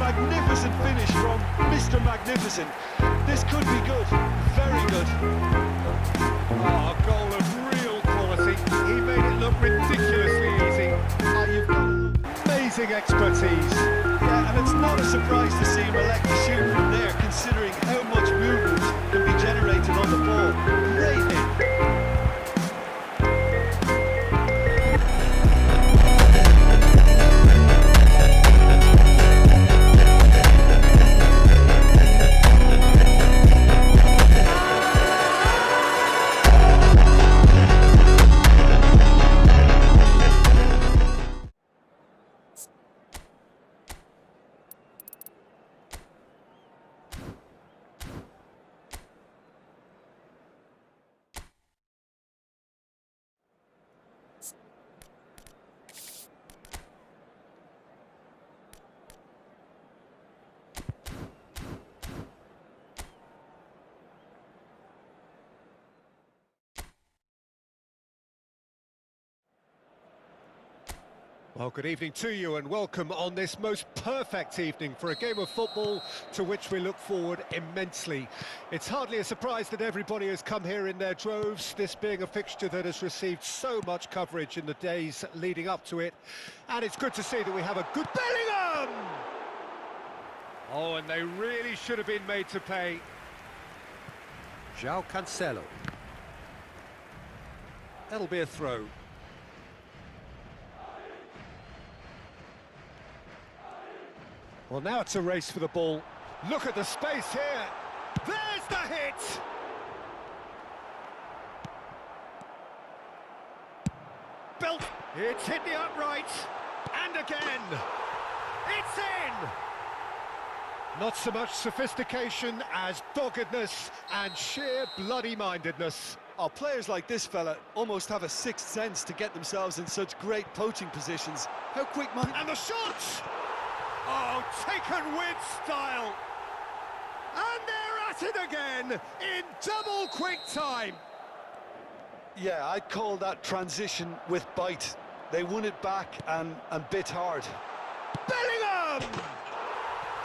magnificent finish from Mr. Magnificent. This could be good, very good. Oh, a goal of real quality. He made it look ridiculously easy. You've got amazing expertise. Yeah, and it's not a surprise to see him elect to shoot from there, considering how much movement can be generated on the ball. Great hit. Well, good evening to you and welcome on this most perfect evening for a game of football to which we look forward immensely. It's hardly a surprise that everybody has come here in their droves, this being a fixture that has received so much coverage in the days leading up to it. And it's good to see that we have a good Bellingham! Oh, and they really should have been made to pay. João Cancelo. That'll be a throw. Well, now it's a race for the ball. Look at the space here. There's the hit! Belt. It's hit the upright. And again. It's in! Not so much sophistication as doggedness and sheer bloody-mindedness. Oh, players like this fella almost have a sixth sense to get themselves in such great poaching positions. How quick, man. And the shot! Oh, taken with style. And they're at it again in double quick time. Yeah, I'd call that transition with bite. They won it back and bit hard. Bellingham!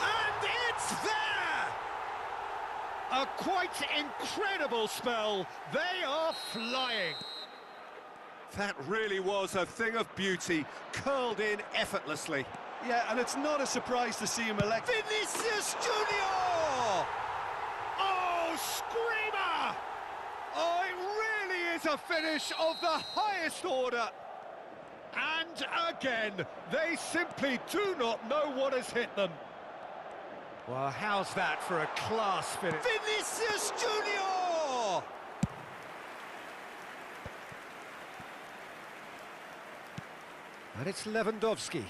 And it's there! A quite incredible spell. They are flying. That really was a thing of beauty, curled in effortlessly. Yeah, and it's not a surprise to see him elect. Vinicius Junior! Oh, screamer! Oh, it really is a finish of the highest order. And again, they simply do not know what has hit them. Well, how's that for a class finish? Vinicius Junior! And it's Lewandowski.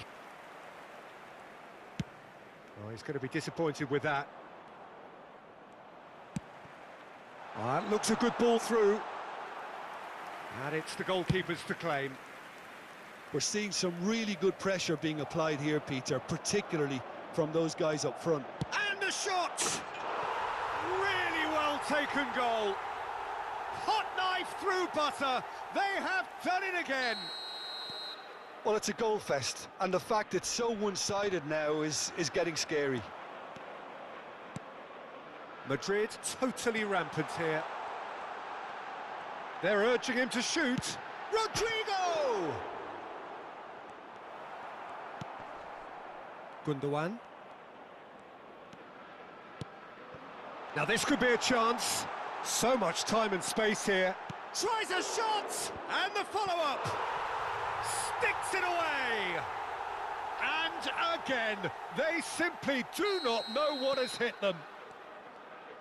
Oh, he's going to be disappointed with that. Well, that looks a good ball through. And it's the goalkeepers to claim. We're seeing some really good pressure being applied here, Peter, particularly from those guys up front. And the shot! Really well taken goal. Hot knife through butter. They have done it again. Well, it's a goal fest, and the fact it's so one-sided now is getting scary. Madrid totally rampant here. They're urging him to shoot. Rodrigo! Gundogan. Now this could be a chance. So much time and space here. Tries a shot! And the follow-up! Sticks it away! And again, they simply do not know what has hit them.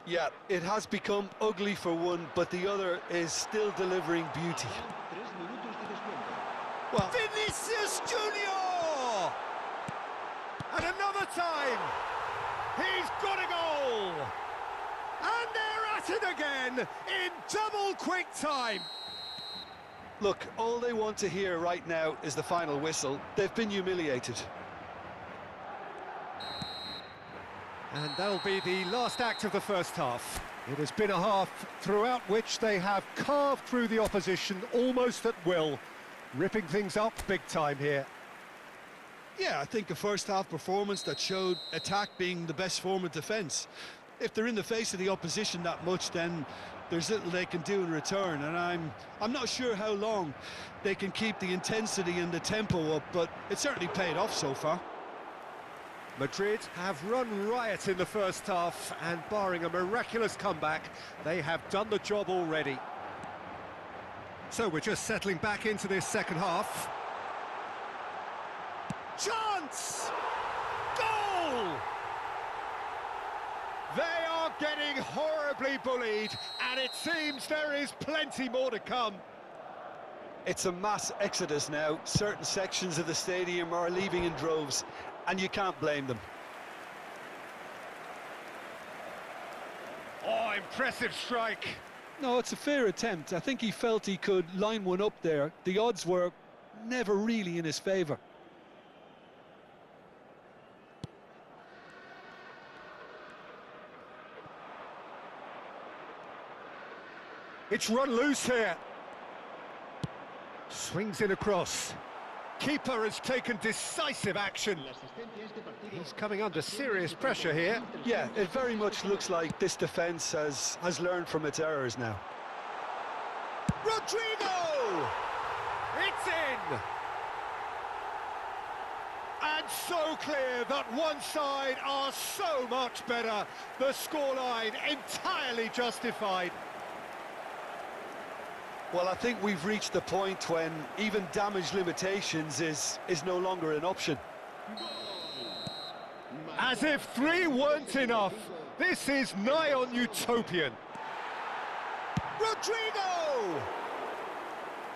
Yeah, it has become ugly for one, but the other is still delivering beauty. Well, Vinicius Junior! And another time! He's got a goal! And they're at it again in double quick time! Look, all they want to hear right now is the final whistle. They've been humiliated. And that'll be the last act of the first half. It has been a half throughout which they have carved through the opposition almost at will, ripping things up big time here. Yeah, I think a first-half performance that showed attack being the best form of defence. If they're in the face of the opposition that much, then there's little they can do in return, and I'm not sure how long they can keep the intensity and the tempo up, but it certainly paid off so far. Madrid have run riot in the first half, and barring a miraculous comeback, they have done the job already. So we're just settling back into this second half. Chance! Goal! They are getting horribly bullied, and it seems there is plenty more to come. It's a mass exodus now. Certain sections of the stadium are leaving in droves, and you can't blame them. Oh, impressive strike. No, it's a fair attempt. I think he felt he could line one up there. The odds were never really in his favour. It's run loose here. Swings it across. Keeper has taken decisive action. He's coming under serious pressure here. Yeah, it very much looks like this defence has learned from its errors now. Rodrigo! It's in! And so clear that one side are so much better. The scoreline entirely justified. Well, I think we've reached the point when even damage limitations is no longer an option. As if 3 weren't enough, this is nigh on utopian. Rodrigo!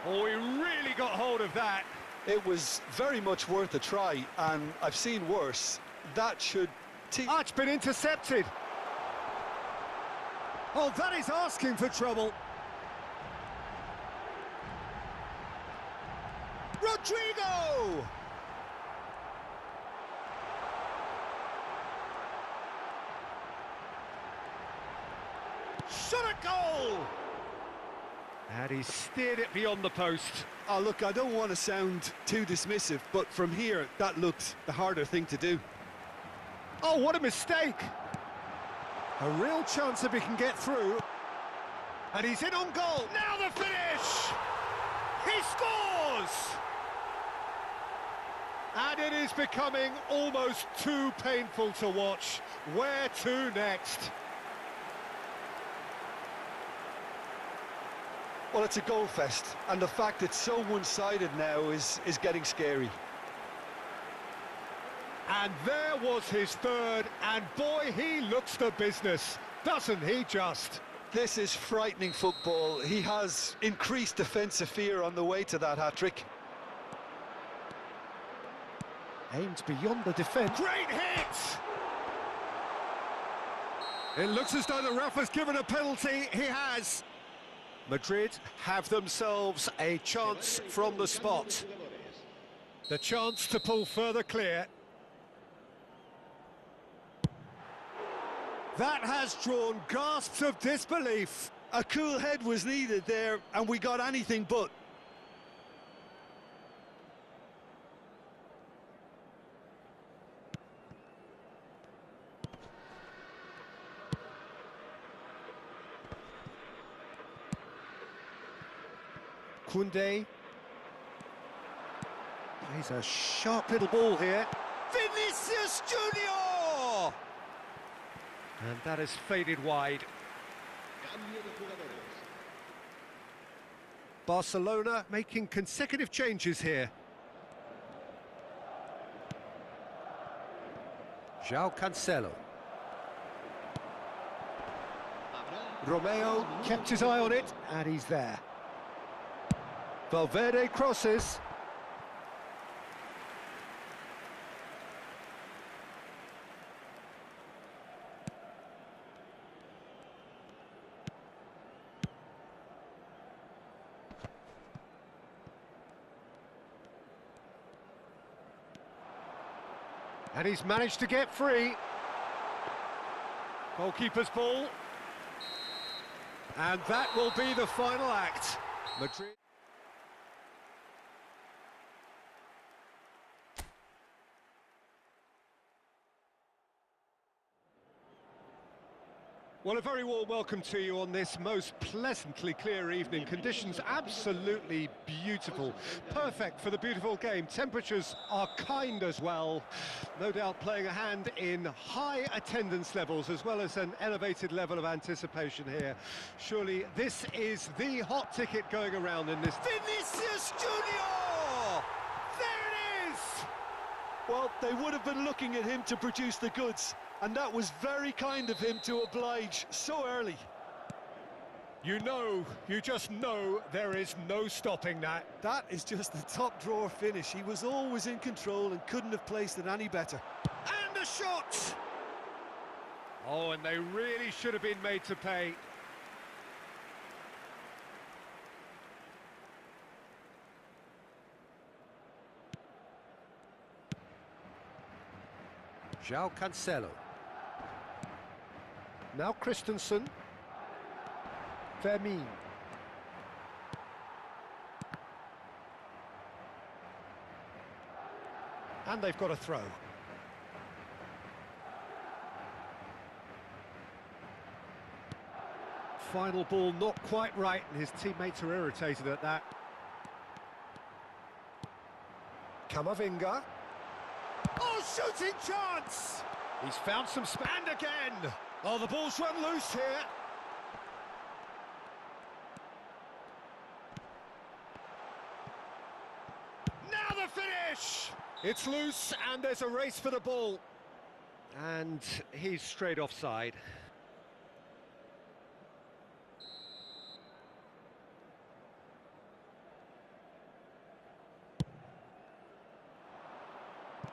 Oh, he really got hold of that. It was very much worth a try, and I've seen worse. That should... Oh, it's been intercepted. Oh, that is asking for trouble. Rodrigo! Shot a goal! And he steered it beyond the post. Oh, look, I don't want to sound too dismissive, but from here, that looked the harder thing to do. Oh, what a mistake! A real chance if he can get through. And he's in on goal. Now the finish! He scores! And it is becoming almost too painful to watch. Where to next? Well, it's a goal fest, and the fact it's so one-sided now is getting scary. And there was his third, and boy, he looks the business, doesn't he just? This is frightening football. He has increased defensive fear on the way to that hat-trick. Aimed beyond the defence. Great hit! It looks as though the ref has given a penalty. He has. Madrid have themselves a chance from the spot. The chance to pull further clear. That has drawn gasps of disbelief. A cool head was needed there, and we got anything but. Koundé. He's a sharp little ball here. Vinicius Junior! And that has faded wide. Barcelona making consecutive changes here. João Cancelo. Romeo kept his eye on it, and he's there. Valverde crosses. And he's managed to get free. Goalkeeper's ball. And that will be the final act. Madrid. Well, a very warm welcome to you on this most pleasantly clear evening. Conditions absolutely beautiful. Perfect for the beautiful game. Temperatures are kind as well. No doubt playing a hand in high attendance levels as well as an elevated level of anticipation here. Surely this is the hot ticket going around in this. Vinicius Junior! There it is! Well, they would have been looking at him to produce the goods, and that was very kind of him to oblige so early. You just know there is no stopping that. That is just the top drawer finish. He was always in control and couldn't have placed it any better. And a shot! Oh, and they really should have been made to pay. João Cancelo. Now Christensen. Vermin. And they've got a throw. Final ball not quite right, and his teammates are irritated at that. Camavinga. Oh, shooting chance! He's found some space. And again! Oh, the ball's run loose here. Now the finish! It's loose, and there's a race for the ball. And he's straight offside.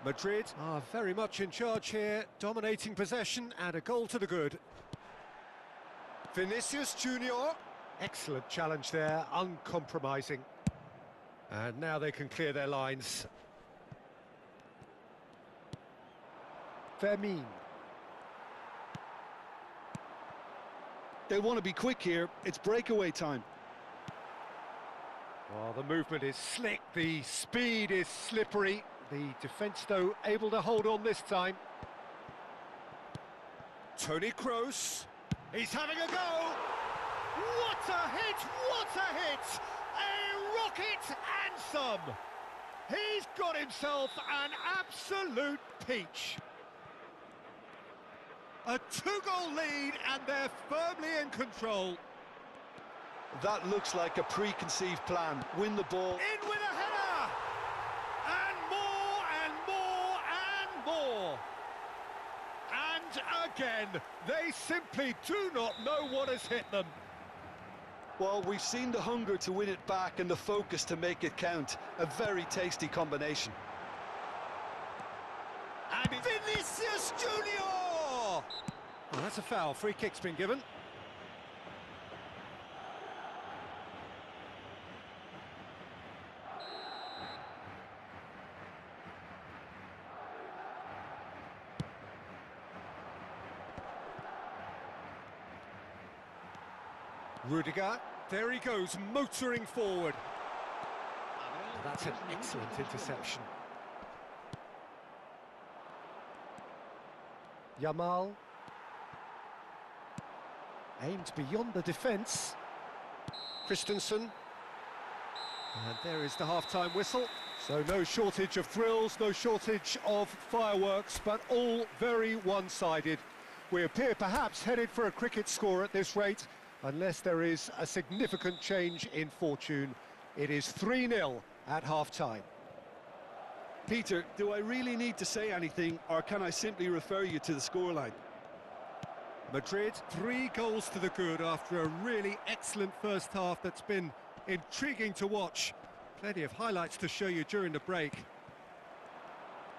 Madrid are very much in charge here, dominating possession and a goal to the good. Vinicius Junior. Excellent challenge there, uncompromising. And now they can clear their lines. Vermin. They want to be quick here. It's breakaway time. Well, the movement is slick, the speed is slippery. The defence, though, able to hold on this time. Toni Kroos. He's having a go! What a hit! What a hit! A rocket anthem! He's got himself an absolute peach. A two-goal lead, and they're firmly in control. That looks like a preconceived plan. Win the ball. In with a header! And more, and more, and more! And again, they simply do not know what has hit them. Well, we've seen the hunger to win it back and the focus to make it count. A very tasty combination. And Vinicius Junior! well, that's a foul. Free kick's been given. Rudiger, there he goes, motoring forward. That's an excellent interception. Yamal. Aimed beyond the defence. Christensen. And there is the half-time whistle. So no shortage of thrills, no shortage of fireworks, but all very one-sided. We appear perhaps headed for a cricket score at this rate, unless there is a significant change in fortune. It is 3-0 at half-time. Peter, do I really need to say anything, or can I simply refer you to the scoreline? Madrid, 3 goals to the good after a really excellent first half that's been intriguing to watch. Plenty of highlights to show you during the break.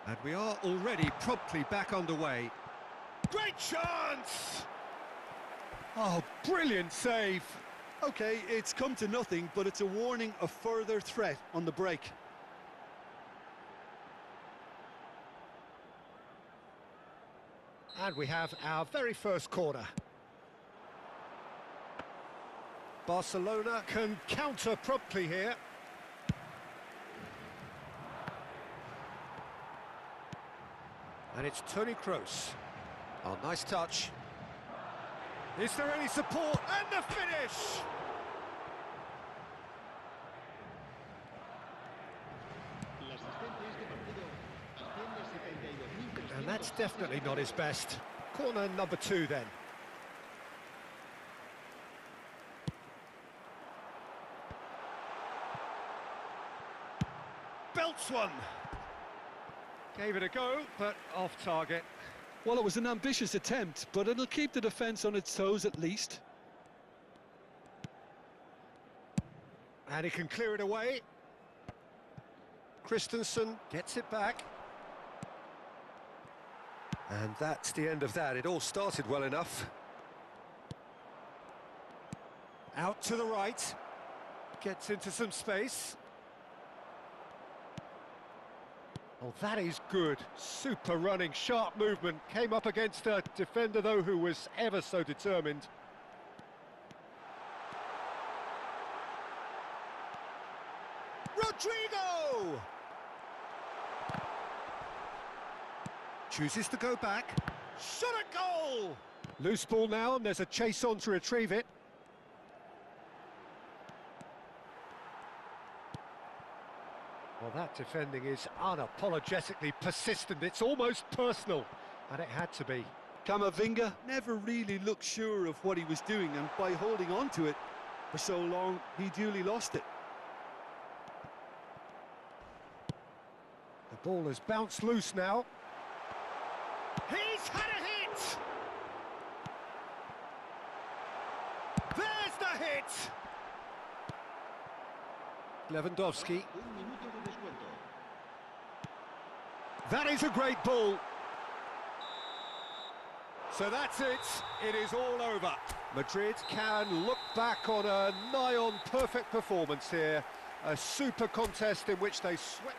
And we are already promptly back underway. Great chance! Oh, brilliant save! OK, it's come to nothing, but it's a warning of further threat on the break. And we have our very first corner. Barcelona can counter promptly here. And it's Toni Kroos. Oh, nice touch. Is there any support? And the finish! And that's definitely not his best. Corner number 2 then. Belts one. Gave it a go, but off target. Well, it was an ambitious attempt, but it'll keep the defence on its toes at least. And he can clear it away. Christensen gets it back. And that's the end of that. It all started well enough. Out to the right. Gets into some space. Oh, that is good. Super running, sharp movement. Came up against a defender, though, who was ever so determined. Rodrigo! Chooses to go back. Shot at goal! Loose ball now, and there's a chase on to retrieve it. Well, that defending is unapologetically persistent. It's almost personal, and it had to be. Camavinga never really looked sure of what he was doing, and by holding on to it for so long, he duly lost it. The ball has bounced loose now. He's had a hit! There's the hit! Lewandowski. That is a great ball. So that's it. It is all over. Madrid can look back on a nigh-on perfect performance here. A super contest in which they swept.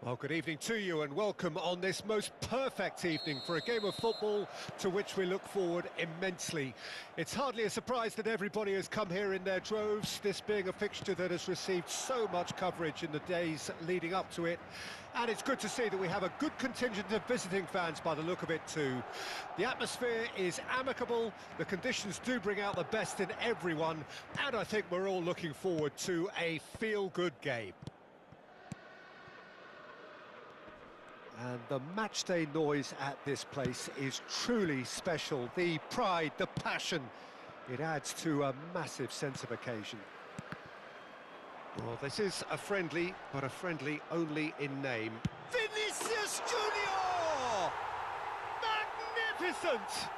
Well, good evening to you and welcome on this most perfect evening for a game of football to which we look forward immensely. It's hardly a surprise that everybody has come here in their droves, this being a fixture that has received so much coverage in the days leading up to it. And it's good to see that we have a good contingent of visiting fans by the look of it too. The atmosphere is amicable, the conditions do bring out the best in everyone, and I think we're all looking forward to a feel-good game. And the matchday noise at this place is truly special. The pride, the passion, it adds to a massive sense of occasion. Well, this is a friendly, but a friendly only in name. Vinicius Junior! Magnificent!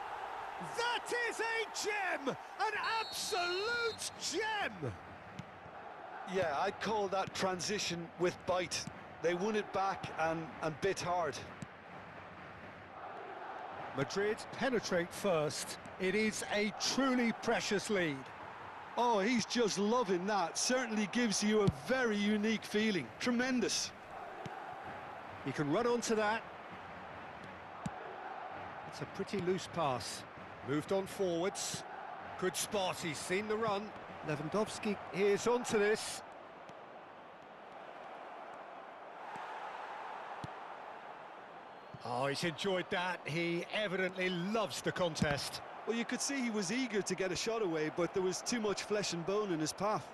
That is a gem! An absolute gem! Yeah, I'd call that transition with bite. They won it back and bit hard. Madrid penetrate first. It is a truly precious lead. Oh, he's just loving that. Certainly gives you a very unique feeling. Tremendous. He can run onto that. It's a pretty loose pass. Moved on forwards. Good spot, he's seen the run. Lewandowski is onto this. Oh, he's enjoyed that. He evidently loves the contest. Well, you could see he was eager to get a shot away, but there was too much flesh and bone in his path.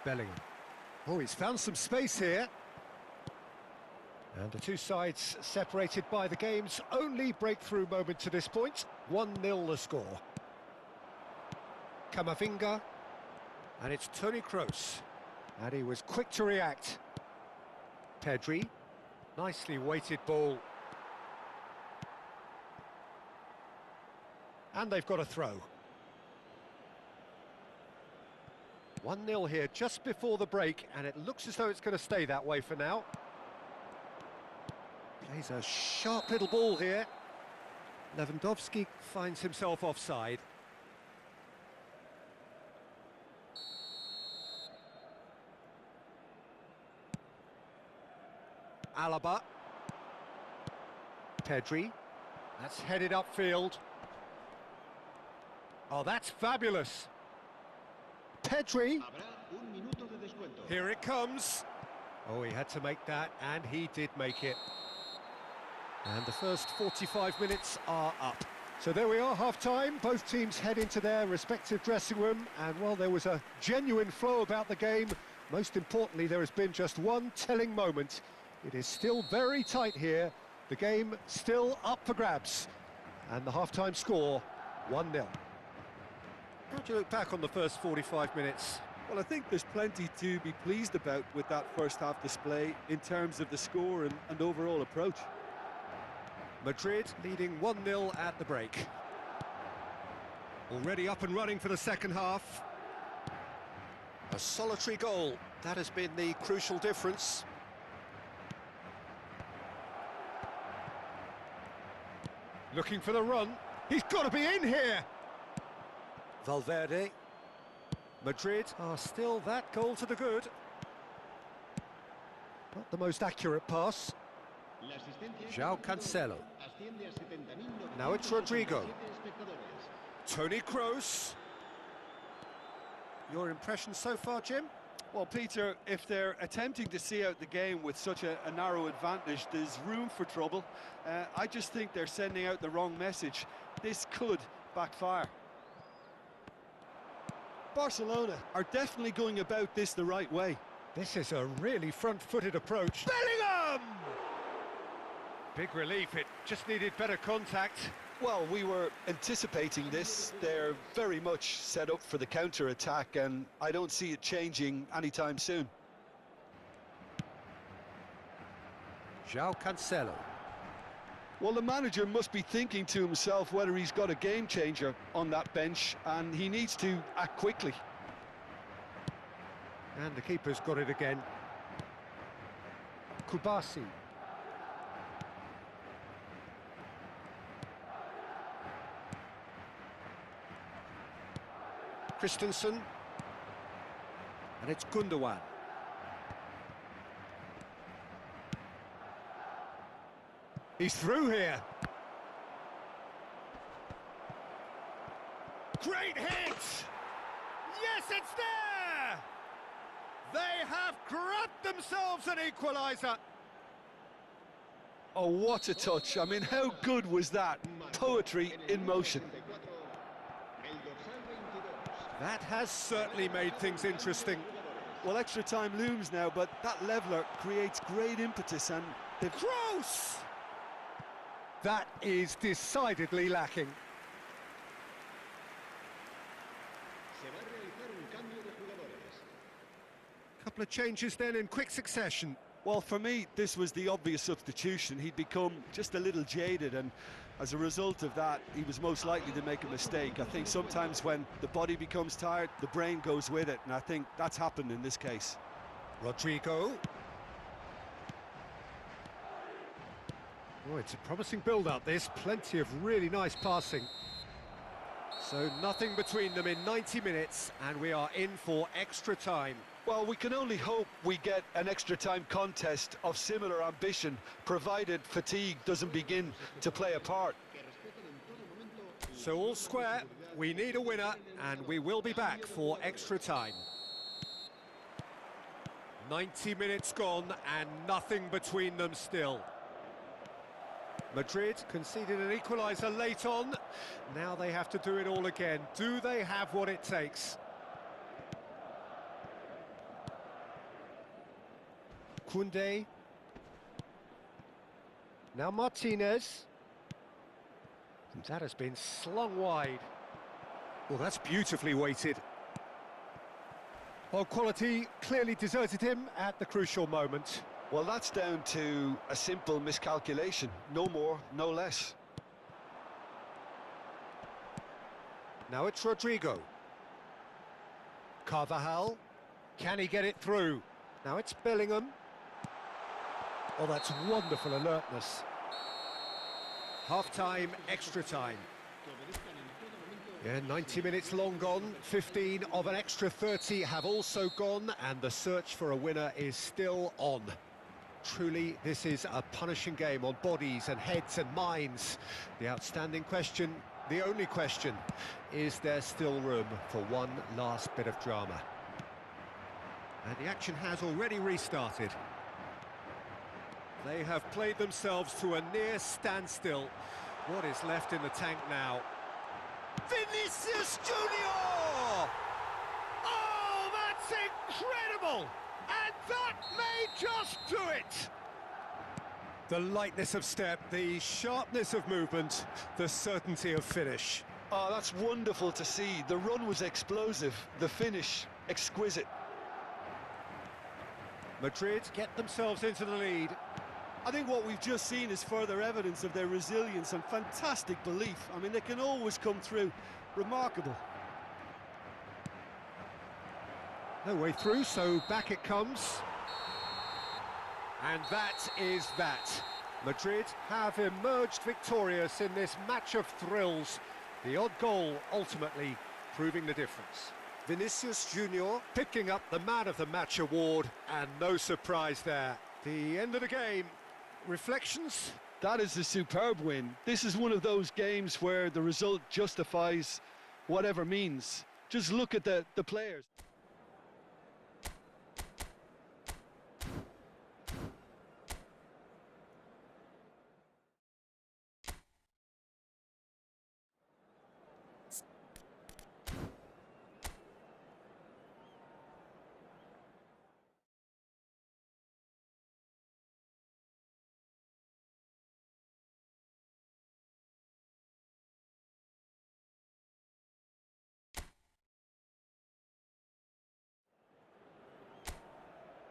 Bellingham. Oh, he's found some space here. And the two sides separated by the game's only breakthrough moment to this point. 1-0 the score. Camavinga. And it's Toni Kroos. And he was quick to react. Pedri, nicely weighted ball. And they've got a throw. 1-0 here just before the break, and it looks as though it's going to stay that way for now. Plays a sharp little ball here. Lewandowski finds himself offside. Alaba. Pedri. That's headed upfield. Oh, that's fabulous. Pedri. Here it comes. Oh, he had to make that, and he did make it. And the first 45 minutes are up. So there we are, half-time. Both teams head into their respective dressing room, and while there was a genuine flow about the game, most importantly, there has been just one telling moment. It is still very tight here. The game still up for grabs. And the half-time score, 1-0. How do you look back on the first 45 minutes? Well, I think there's plenty to be pleased about with that first half display in terms of the score and overall approach. Madrid leading 1-0 at the break. Already up and running for the second half. A solitary goal, that has been the crucial difference. Looking for the run. He's got to be in here. Valverde. Madrid are still that goal to the good. Not the most accurate pass. João Cancelo. Now it's Rodrigo. Toni Kroos. Your impression so far, Jim? Well, Peter, if they're attempting to see out the game with such a narrow advantage, there's room for trouble. I just think they're sending out the wrong message. This could backfire. Barcelona are definitely going about this the right way. This is a really front-footed approach. Bellingham! Big relief, it just needed better contact. Well, we were anticipating this. They're very much set up for the counter-attack, and I don't see it changing anytime soon. João Cancelo. Well, the manager must be thinking to himself whether he's got a game-changer on that bench, and he needs to act quickly. And the keeper's got it again. Kubasi. Christensen. And it's Gundogan. He's through here. Great hit! Yes, it's there! They have grabbed themselves an equaliser. Oh, what a touch. I mean, how good was that? Poetry in motion. That has certainly made things interesting. Well, extra time looms now, but that leveller creates great impetus, and they've... Kroos! That is decidedly lacking. Couple of changes then in quick succession. Well, for me, this was the obvious substitution. He'd become just a little jaded, and as a result of that, he was most likely to make a mistake. I think sometimes when the body becomes tired, the brain goes with it, and I think that's happened in this case. Rodrigo. Oh, it's a promising build-up, this. Plenty of really nice passing. So nothing between them in 90 minutes, and we are in for extra time. Well, we can only hope we get an extra time contest of similar ambition, provided fatigue doesn't begin to play a part. So all square, we need a winner, and we will be back for extra time. 90 minutes gone, and nothing between them still. Madrid conceded an equaliser late on. Now they have to do it all again. Do they have what it takes? Koundé. Now Martinez. And that has been slung wide. Well, that's beautifully weighted. Well, quality clearly deserted him at the crucial moment. Well, that's down to a simple miscalculation. No more, no less. Now it's Rodrigo. Carvajal. Can he get it through? Now it's Bellingham. Oh, that's wonderful alertness. Half-time, extra time. Yeah, 90 minutes long gone, 15 of an extra 30 have also gone, and the search for a winner is still on. Truly, this is a punishing game on bodies and heads and minds. The outstanding question, the only question, is there still room for one last bit of drama? And the action has already restarted. They have played themselves to a near standstill. What is left in the tank now? Vinicius Junior! Oh, that's incredible! And that may just do it! The lightness of step, the sharpness of movement, the certainty of finish. Oh, that's wonderful to see. The run was explosive, the finish exquisite. Madrid get themselves into the lead. I think what we've just seen is further evidence of their resilience and fantastic belief. I mean, they can always come through. Remarkable. No way through, so back it comes. And that is that. Madrid have emerged victorious in this match of thrills. The odd goal ultimately proving the difference. Vinicius Junior picking up the Man of the Match award, and no surprise there. The end of the game. Reflections? That is a superb win. This is one of those games where the result justifies whatever means. Just look at the players.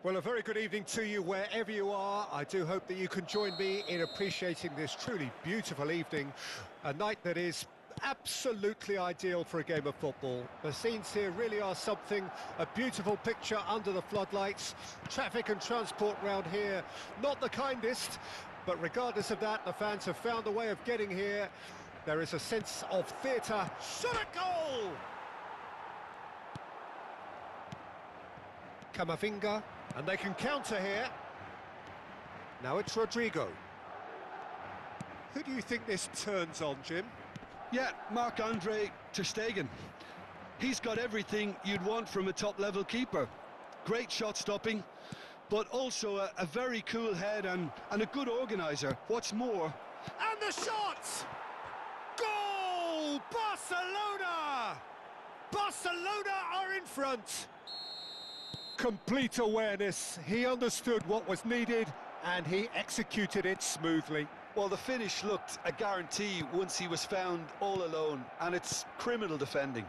Well, a very good evening to you wherever you are. I do hope that you can join me in appreciating this truly beautiful evening, a night that is absolutely ideal for a game of football. The scenes here really are something, a beautiful picture under the floodlights. Traffic and transport round here, not the kindest, but regardless of that, the fans have found a way of getting here. There is a sense of theatre. Shot a goal! Camavinga. And they can counter here. Now it's Rodrigo. Who do you think this turns on, Jim? Yeah, Marc-Andre ter Stegen. He's got everything you'd want from a top-level keeper. Great shot stopping, but also a very cool head and a good organiser. What's more... And the shot! Goal! Barcelona! Barcelona are in front. Complete awareness. He understood what was needed and he executed it smoothly. Well, the finish looked a guarantee once he was found all alone, and it's criminal defending.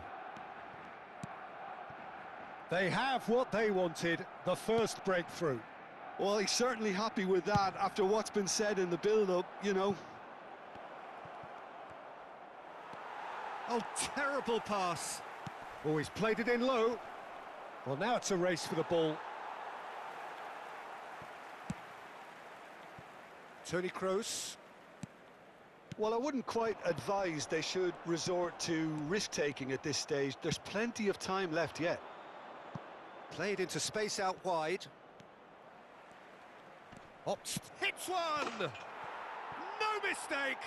They have what they wanted, the first breakthrough. Well, he's certainly happy with that after what's been said in the build-up, you know. Oh, terrible pass. Oh, he's played it in low. Well, now it's a race for the ball. Toni Kroos. Well, I wouldn't quite advise they should resort to risk-taking at this stage. There's plenty of time left yet. Played into space out wide. Ops hits one! No mistake!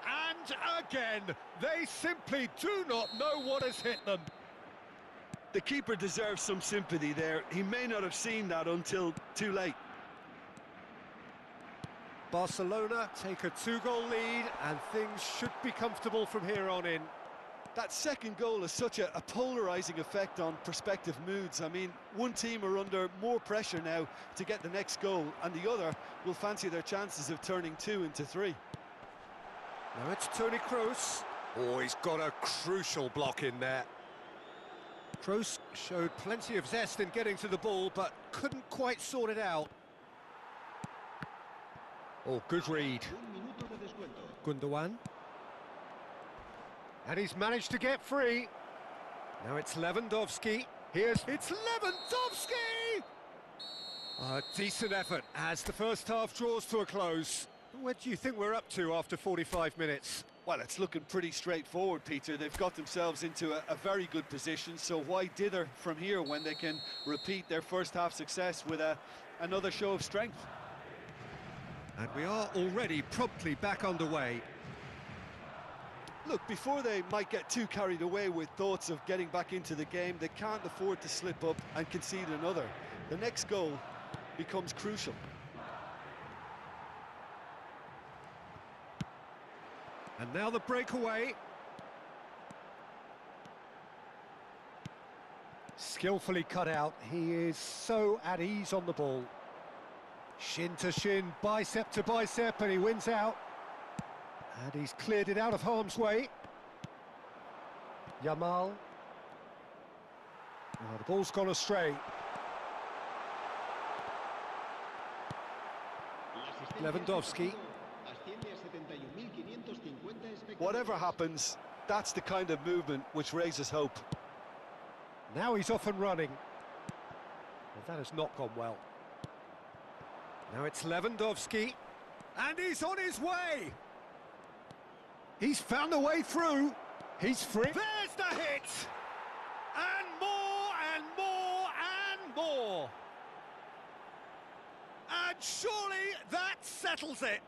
And again, they simply do not know what has hit them. The keeper deserves some sympathy there. He may not have seen that until too late. Barcelona take a 2-goal lead and things should be comfortable from here on in. That second goal has such a polarising effect on prospective moods. I mean, one team are under more pressure now to get the next goal, and the other will fancy their chances of turning 2 into 3. Now it's Toni Kroos. Oh, he's got a crucial block in there. Kroos showed plenty of zest in getting to the ball, but couldn't quite sort it out. Oh, good read. Gundogan. And he's managed to get free. Now it's Lewandowski. It's Lewandowski! A decent effort as the first half draws to a close. What do you think we're up to after 45 minutes? Well, it's looking pretty straightforward, Peter. They've got themselves into a very good position, so why dither from here when they can repeat their first half success with another show of strength? And we are already promptly back underway. Look, before they might get too carried away with thoughts of getting back into the game, they can't afford to slip up and concede another. The next goal becomes crucial. And now the breakaway. Skillfully cut out. He is so at ease on the ball. Shin to shin, bicep to bicep, and he wins out. And he's cleared it out of harm's way. Yamal. Oh, the ball's gone astray. Lewandowski. Whatever happens, that's the kind of movement which raises hope. Now he's off and running. Well, that has not gone well. Now it's Lewandowski. And he's on his way! He's found a way through. He's free. There's the hit! And more, and more, and more! And surely that settles it!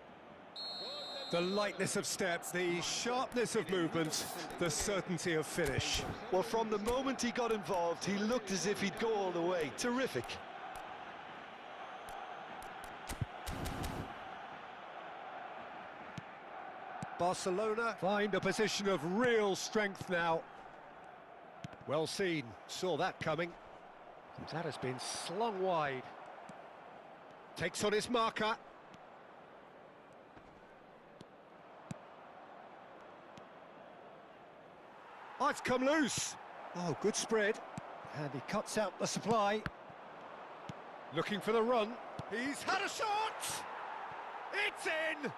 The lightness of step, the sharpness of movement, the certainty of finish. Well, from the moment he got involved, he looked as if he'd go all the way. Terrific. Barcelona find a position of real strength now. Well seen, saw that coming. That has been slung wide. Takes on his marker. Oh, it's come loose. Oh, good spread. And he cuts out the supply. Looking for the run. He's had a shot! It's in!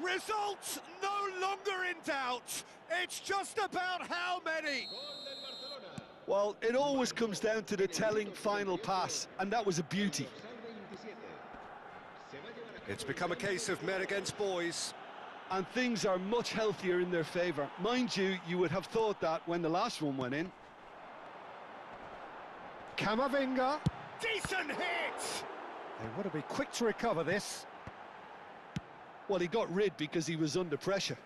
Results no longer in doubt. It's just about how many. Well, it always comes down to the telling final pass, and that was a beauty. It's become a case of men against boys. And things are much healthier in their favour. Mind you, you would have thought that when the last one went in. Camavinga. Decent hit! They want to be quick to recover this. Well, he got rid because he was under pressure.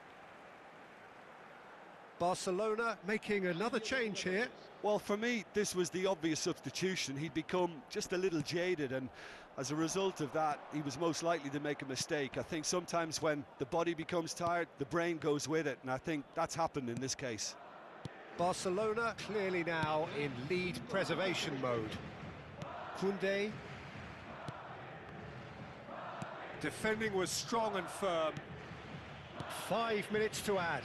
Barcelona making another change here. Well, for me, this was the obvious substitution. He'd become just a little jaded, and as a result of that, he was most likely to make a mistake. I think sometimes when the body becomes tired, the brain goes with it, and I think that's happened in this case. Barcelona clearly now in lead preservation mode. Koundé. Defending was strong and firm. 5 minutes to add.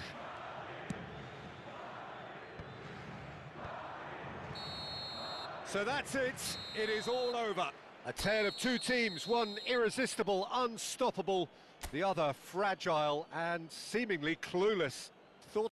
So that's it. It is all over. A tale of two teams, one irresistible, unstoppable, the other fragile and seemingly clueless.